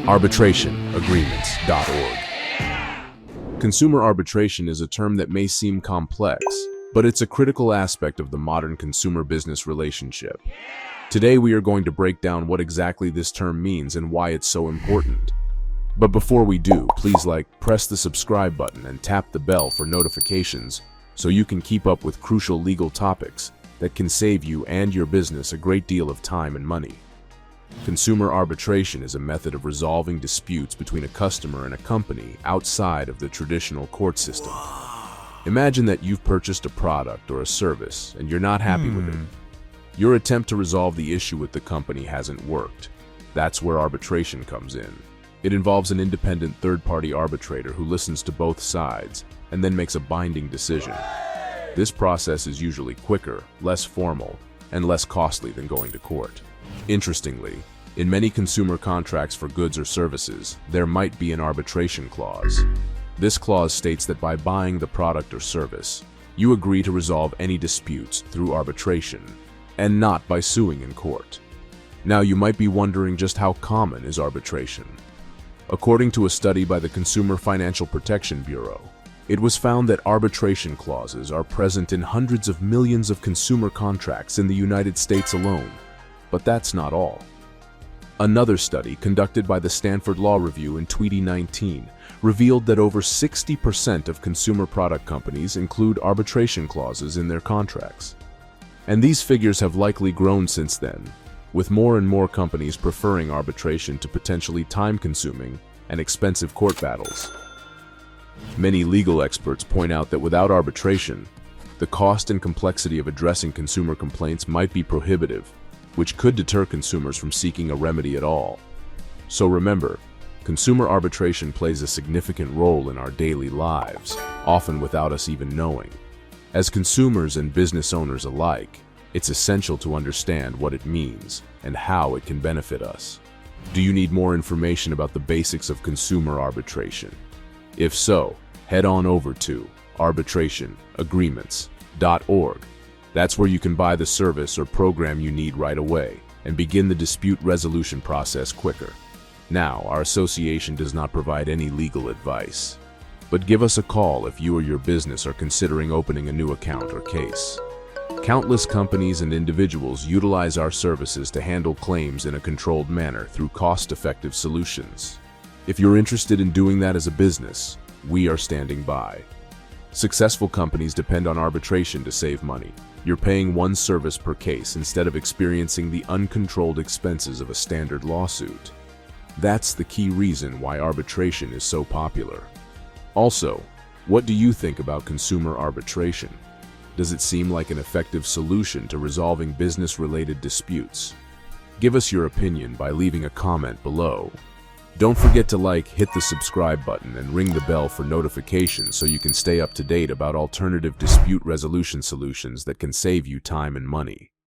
arbitrationagreements.org. Consumer arbitration is a term that may seem complex, but it's a critical aspect of the modern consumer business relationship. Today we are going to break down what exactly this term means and why it's so important. But before we do, please press the subscribe button and tap the bell for notifications so you can keep up with crucial legal topics that can save you and your business a great deal of time and money. Consumer arbitration is a method of resolving disputes between a customer and a company outside of the traditional court system. Imagine that you've purchased a product or a service and you're not happy with it. Your attempt to resolve the issue with the company hasn't worked. That's where arbitration comes in. It involves an independent third-party arbitrator who listens to both sides and then makes a binding decision. This process is usually quicker, less formal, and less costly than going to court. Interestingly, in many consumer contracts for goods or services, there might be an arbitration clause. This clause states that by buying the product or service, you agree to resolve any disputes through arbitration, and not by suing in court. Now, you might be wondering just how common is arbitration. According to a study by the Consumer Financial Protection Bureau, it was found that arbitration clauses are present in hundreds of millions of consumer contracts in the United States alone. But that's not all. Another study conducted by the Stanford Law Review in 2019 revealed that over 60% of consumer product companies include arbitration clauses in their contracts. And these figures have likely grown since then, with more and more companies preferring arbitration to potentially time-consuming and expensive court battles. Many legal experts point out that without arbitration, the cost and complexity of addressing consumer complaints might be prohibitive, which could deter consumers from seeking a remedy at all. So remember, consumer arbitration plays a significant role in our daily lives, often without us even knowing. As consumers and business owners alike, it's essential to understand what it means and how it can benefit us. Do you need more information about the basics of consumer arbitration? If so, head on over to arbitrationagreements.org. That's where you can buy the service or program you need right away and begin the dispute resolution process quicker. Now, our association does not provide any legal advice, but give us a call if you or your business are considering opening a new account or case. Countless companies and individuals utilize our services to handle claims in a controlled manner through cost-effective solutions. If you're interested in doing that as a business, we are standing by. Successful companies depend on arbitration to save money. You're paying one service per case instead of experiencing the uncontrolled expenses of a standard lawsuit. That's the key reason why arbitration is so popular. Also, what do you think about consumer arbitration? Does it seem like an effective solution to resolving business-related disputes? Give us your opinion by leaving a comment below. Don't forget to hit the subscribe button and ring the bell for notifications so you can stay up to date about alternative dispute resolution solutions that can save you time and money.